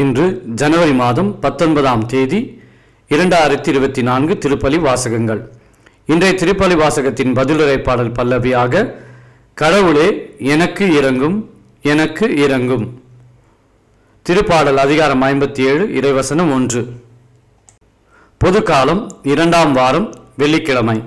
இன்று ஜனவரி மாதம் 19ஆம் தேதி 2024 திருப்பலி வாசகங்கள். இன்றைய திருப்பலி வாசகத்தின் பதிலுரை பாடல் பல்லவியாக கடவுளே எனக்கு இரங்கும் எனக்கு இரங்கும். திருப்பாடல் அதிகாரம் 57 இறைவசனம் 1. பொதுக்காலம் 2ஆம் வாரம் வெள்ளிக்கிழமை.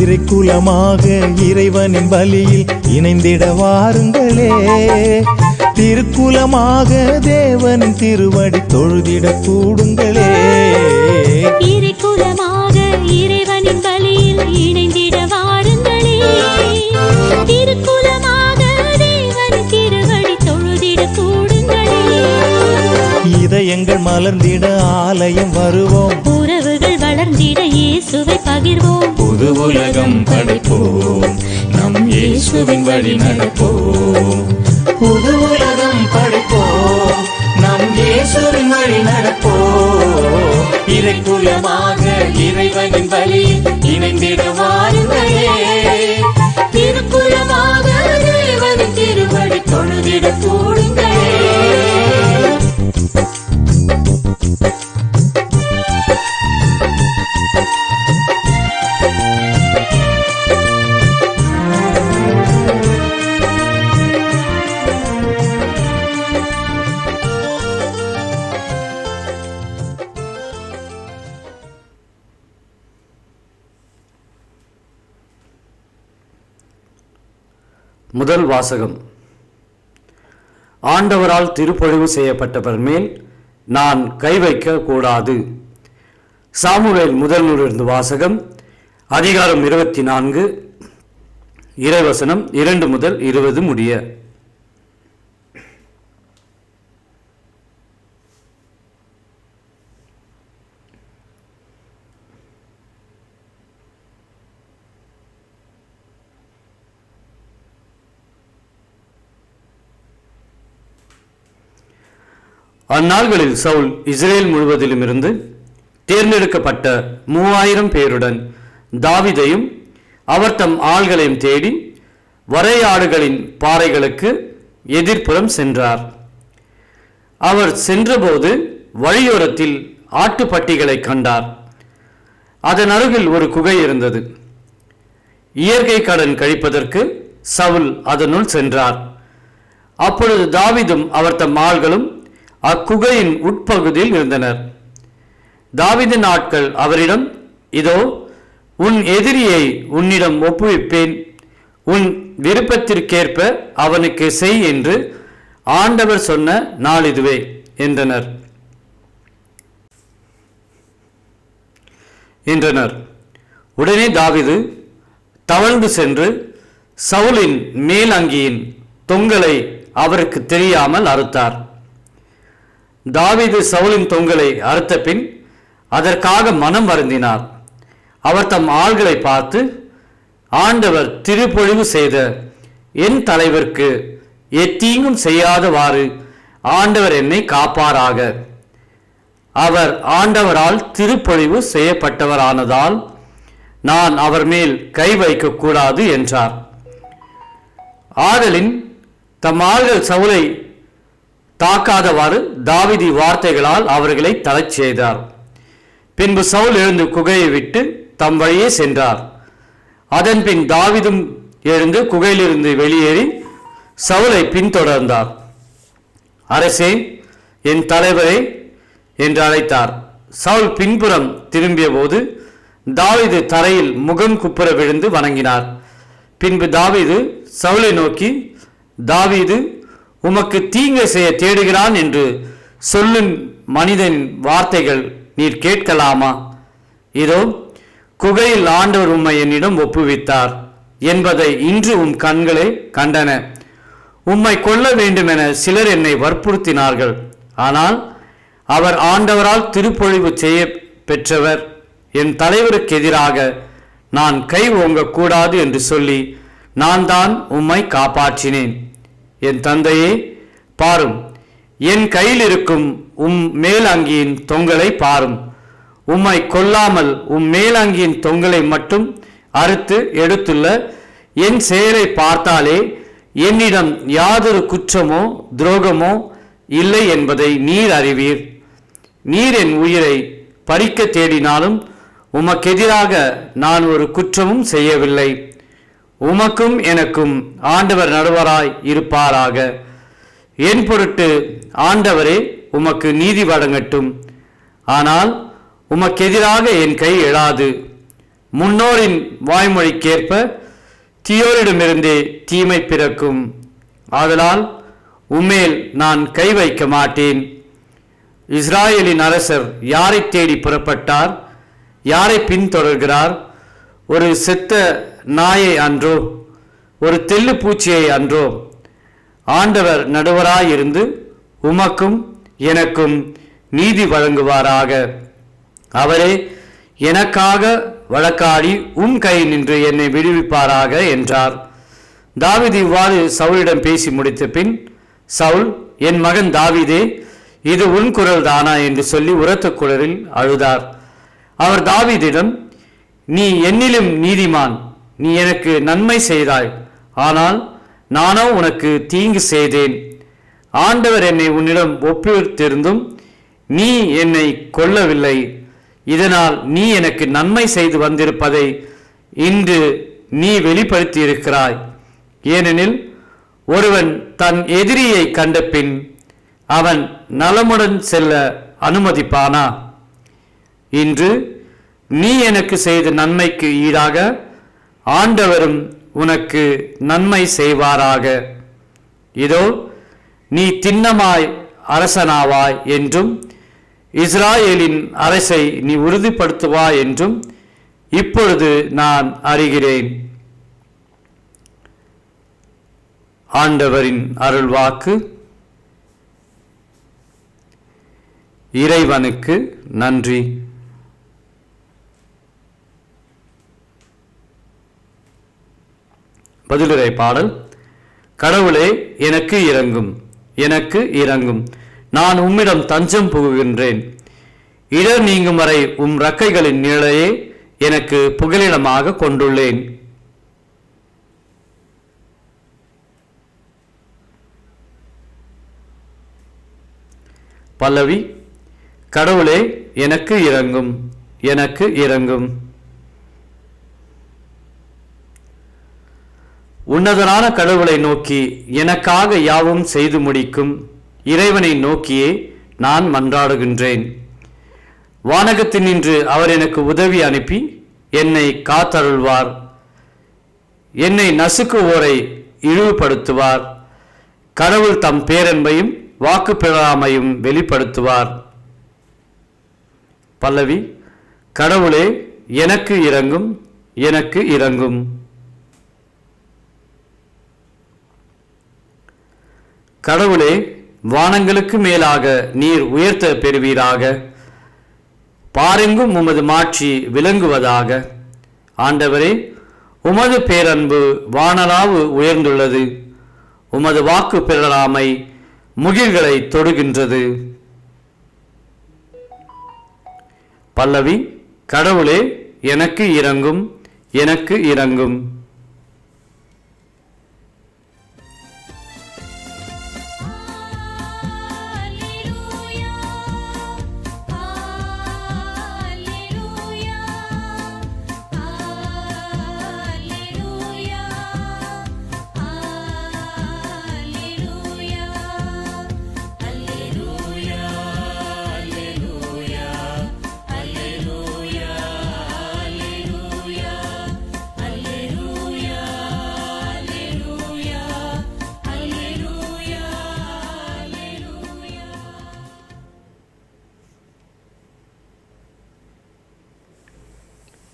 இறைக்குலமாக இறைவனின் பலியில் இணைந்திட வாருங்களே, திருக்குலமாக தேவனின் திருவடி தொழுதிட கூடுங்களே. இறைக்குலமாக இறைவனின் பலியில் இணைந்திட வாருங்களே, திருக்குலமாக தேவனின் திருவடி தொழுதிட கூடுங்களே. இதயங்கள் மலர்ந்திட ஆலயம் வருவோம், உறவுகள் வளர்ந்திட இயேசுவை பகிர்வோம். புது உலகம் படைப்போம், நம் இயேசுவின் வழி நடப்போம். புது உலகம் படைப்போம், நம் இயேசுவின் வழி நடப்போம். இறைக்குலமாக இறைவனின் பலியில் இணைந்திட வாருங்களே, திருக்குலமாக தேவனின் திருவடி தொழுதிட கூடுங்களே. முதல் வாசகம். ஆண்டவரால் திருப்பொழிவு செய்யப்பட்டவர் மேல் நான் கை வைக்க கூடாது. சாமுவேல் முதல் நூலிலிருந்து வாசகம். அதிகாரம் 24 இறைவசனம் 2 முதல் 20 முடிய. அந்நாள்களில் சவுல் இஸ்ரேல் முழுவதிலும் இருந்து தேர்ந்தெடுக்கப்பட்ட 3000 பேருடன் தாவீதையும் அவர் தம் ஆள்களையும் தேடி வரையாடுகளின் பாறைகளுக்கு எதிர்ப்புறம் சென்றார். அவர் சென்றபோது வழியோரத்தில் ஆட்டுப்பட்டிகளை கண்டார். அதன் அருகில் ஒரு குகை இருந்தது. இயற்கை கடன் கழிப்பதற்கு சவுல் அதனுள் சென்றார். அப்பொழுது தாவீதும் அவர் தம் ஆள்களும் அக்குகையின் உட்பகுதியில் இருந்தனர். தாவீதின் ஆட்கள் அவரிடம், இதோ உன் எதிரியை உன்னிடம் ஒப்புவிப்பேன், உன் விருப்பத்திற்கேற்ப அவனுக்கு செய் என்று ஆண்டவர் சொன்ன நாள் இதுவே என்றனர். உடனே தாவீது தவழ்ந்து சென்று சவுலின் மேல் அங்கியின் தொங்கலை அவருக்கு தெரியாமல் அறுத்தார். தாவீது சவுலின் தொங்கலை அறுத்த பின் அதற்காக மனம் வருந்தினார். அவர் தம் ஆள்களை பார்த்து, ஆண்டவர் திருப்பொழிவு செய்த என் தலைவருக்கு எத்தீங்கும் செய்யாதவாறு ஆண்டவர் என்னை காப்பாராக. அவர் ஆண்டவரால் திருப்பொழிவு செய்யப்பட்டவரானதால் நான் அவர் மேல் கை வைக்க கூடாது என்றார். ஆதலின் தம் ஆள்கள் சவுலை தாக்காதவாறு தாவீது வார்த்தைகளால் அவர்களை தளச் செய்தார். பின்பு சவுல் எழுந்து குகையை விட்டு தம் வழியே சென்றார். அதன் பின் தாவீதும் எழுந்து குகையிலிருந்து வெளியேறி சவுலை பின்தொடர்ந்தார். அரசே, என் தலைவரே என்று அழைத்தார். சவுல் பின்புறம் திரும்பிய போது தாவீது தரையில் முகம் குப்புற விழுந்து வணங்கினார். பின்பு தாவீது சவுலை நோக்கி, தாவீது, உமக்கு தீங்கு செய்ய தேடுகிறான் என்று சொல்லும் மனிதனின் வார்த்தைகள் நீர் கேட்கலாமா? இதோ குகையில் ஆண்டவர் உம்மை என்னிடம் ஒப்புவித்தார் என்பதை இன்று உம் கண்களே கண்டன. உம்மை கொல்ல வேண்டுமென சிலர் என்னை வற்புறுத்தினார்கள். ஆனால் அவர் ஆண்டவரால் திருப்பொழிவு செய்ய பெற்றவர், என் தலைவருக்கு எதிராக நான் கை ஓங்கக்கூடாது என்று சொல்லி நான் தான் உம்மை காப்பாற்றினேன். என் தந்தையே, பாரும், என் கையில் இருக்கும் மேல் அங்கியின் தொங்கலை பாரும். உம்மை கொல்லாமல் மேலங்கியின் தொங்கலை மட்டும் அறுத்து எடுத்துள்ள என் செயலை பார்த்தாலே என்னிடம் யாதொரு குற்றமோ துரோகமோ இல்லை என்பதை நீர் அறிவீர். நீர் என் உயிரை பறிக்க தேடினாலும் உமக்கெதிராக நான் ஒரு குற்றமும் செய்யவில்லை. உமக்கும் எனக்கும் ஆண்டவர் நடுவராய் இருப்பாராக. என் பொருட்டு ஆண்டவரே உமக்கு நீதி வழங்கட்டும். ஆனால் உமக்கெதிராக என் கை எழாது. முன்னோரின் வாய்மொழிக்கேற்ப தீயோரிடமிருந்தே தீமை பிறக்கும். ஆதலால் உம்மேல் நான் கை வைக்க மாட்டேன். இஸ்ராயேலின் அரசர் யாரை தேடி புறப்பட்டார்? யாரை பின்தொடர்கிறார்? ஒரு செத்த நாயை அன்றோ? ஒரு தெள்ளு பூச்சியை அன்றோ? ஆண்டவர் நடுவராயிருந்து உமக்கும் எனக்கும் நீதி வழங்குவாராக. அவரே எனக்காக வழக்காடி கை நின்று என்னை விடுவிப்பாராக என்றார். தாவீது இவ்வாறு சவுலிடம் பேசி முடித்த பின் சவுல், என் மகன் தாவீதே, இது உன் குரல் தானா என்று சொல்லி உரத்த குரலில் அழுதார். அவர் தாவீதிடம், நீ என்னிலும் நீதிமான், நீ எனக்கு நன்மை செய்தாய், ஆனால் நானோ உனக்கு தீங்கு செய்தேன். ஆண்டவர் என்னை உன்னிடம் ஒப்புவித்திருந்தும் நீ என்னை கொல்லவில்லை. இதனால் நீ எனக்கு நன்மை செய்து வந்திருப்பதை இன்று நீ வெளிப்படுத்தி இருக்கிறாய். ஏனெனில் ஒருவன் தன் எதிரியை கண்ட பின் அவன் நலமுடன் செல்ல அனுமதிப்பானா? இன்று நீ எனக்கு செய்த நன்மைக்கு ஈடாக ஆண்டவரும் உனக்கு நன்மை செய்வாராக. இதோ நீ திண்ணமாய் அரசனாவாய் என்றும் இஸ்ராயேலின் அரசை நீ உறுதிப்படுத்துவாய் என்றும் இப்பொழுது நான் அறிகிறேன். ஆண்டவரின் அருள்வாக்கு. இறைவனுக்கு நன்றி. பதிலுரை பாடல். கடவுளே எனக்கு இரங்கும், எனக்கு இரங்கும், நான் உம்மிடம் தஞ்சம் புகுகின்றேன். இடர் நீங்கும் வரை இறக்கைகளின் நிழலையே எனக்கு புகலிடமாக கொண்டுள்ளேன். பல்லவி. கடவுளே எனக்கு இரங்கும், எனக்கு இரங்கும். உன்னதரான கடவுளை நோக்கி எனக்காக யாவும் செய்து முடிக்கும் இறைவனை நோக்கியே நான் மன்றாடுகின்றேன். வானகத்தினின்று அவர் எனக்கு உதவி அனுப்பி என்னை காத்தருள்வார். என்னை நசுக்குவோரை இழிவுபடுத்துவார். கடவுள் தம் பேரன்பையும் வாக்கு பெறாமையும் வெளிப்படுத்துவார். பல்லவி. கடவுளே எனக்கு இரங்கும், எனக்கு இரங்கும். கடவுளே வானங்களுக்கு மேலாக நீர் உயர்த்த பெறுவீராக. பாரெங்கும் உமது மாட்சி விளங்குவதாக. ஆண்டவரே, உமது பேரன்பு வானளாவு உயர்ந்துள்ளது. உமது வாக்கு பெறலாமை முகில்களை தொடுகின்றது. பல்லவி. கடவுளே எனக்கு இரங்கும், எனக்கு இரங்கும்.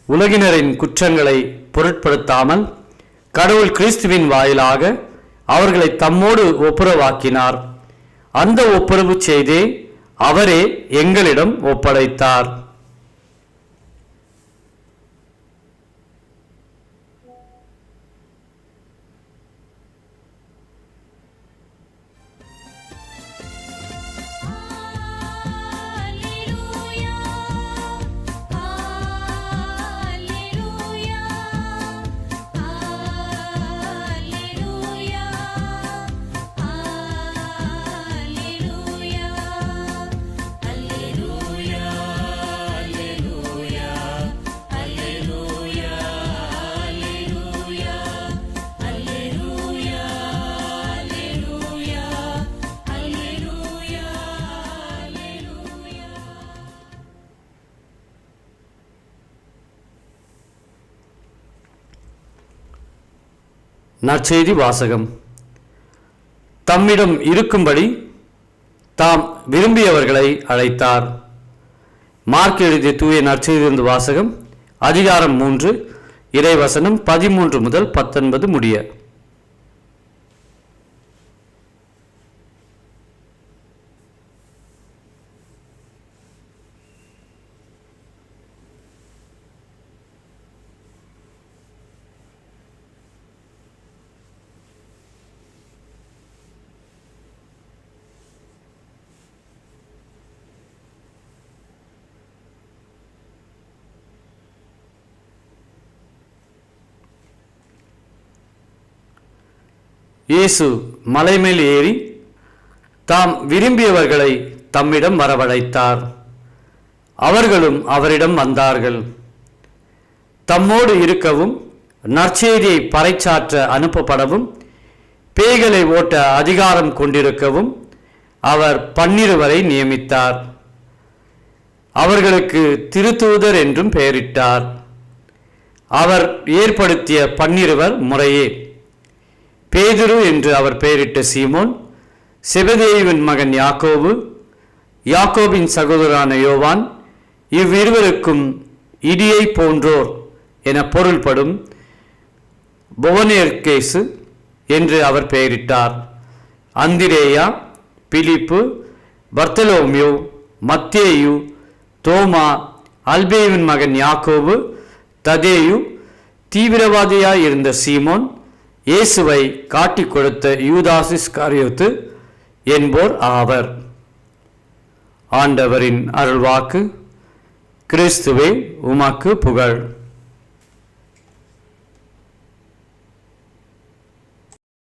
உலகினரின் குற்றங்களை பொருட்படுத்தாமல் கடவுள் கிறிஸ்துவின் வாயிலாக அவர்களை தம்மோடு ஒப்புரவாக்கினார். அந்த ஒப்புரவு செய்தே அவரே எங்களிடம் ஒப்படைத்தார். நற்செய்தி வாசகம். தம்மிடம் இருக்கும்படி தாம் விரும்பியவர்களை அழைத்தார். மார்க் எழுதிய தூய நற்செய்தியிலிருந்து வாசகம், அதிகாரம் 3, இறைவசனம் 13 முதல் 19 முடிய. இயேசு மலைமேல் ஏறி தாம் விரும்பியவர்களை தம்மிடம் வரவழைத்தார். அவர்களும் அவரிடம் வந்தார்கள். தம்மோடு இருக்கவும், நற்செய்தியை பறைசாற்ற அனுப்பப்படவும், பேய்களை ஓட்ட அதிகாரம் கொண்டிருக்கவும் அவர் 12 நியமித்தார். அவர்களுக்கு திருத்தூதர் என்றும் பெயரிட்டார். அவர் ஏற்படுத்திய 12 முறையே பேதுரு என்று அவர் பெயரிட்ட சீமோன், செபதேயுவின் மகன் யாக்கோபு, யாக்கோபின் சகோதரரான யோவான், இவ்விருவருக்கும் இடியை போன்றோர் என பொருள்படும் பொவனேர்கேசு என்று அவர் பெயரிட்டார். அந்திரேயா, பிலிப்பு, பர்த்தலோமியோ, மத்தேயு, தோமா, அல்பேயுவின் மகன் யாக்கோபு, ததேயு, தீவிரவாதியாய் இருந்த சீமோன், இயேசுவை காட்டிக் கொடுத்த யூதாஸ் இஸ்காரியோத்து என்போர் ஆவர். ஆண்டவரின் அருள்வாக்கு. கிறிஸ்துவே உமக்கு புகழ்.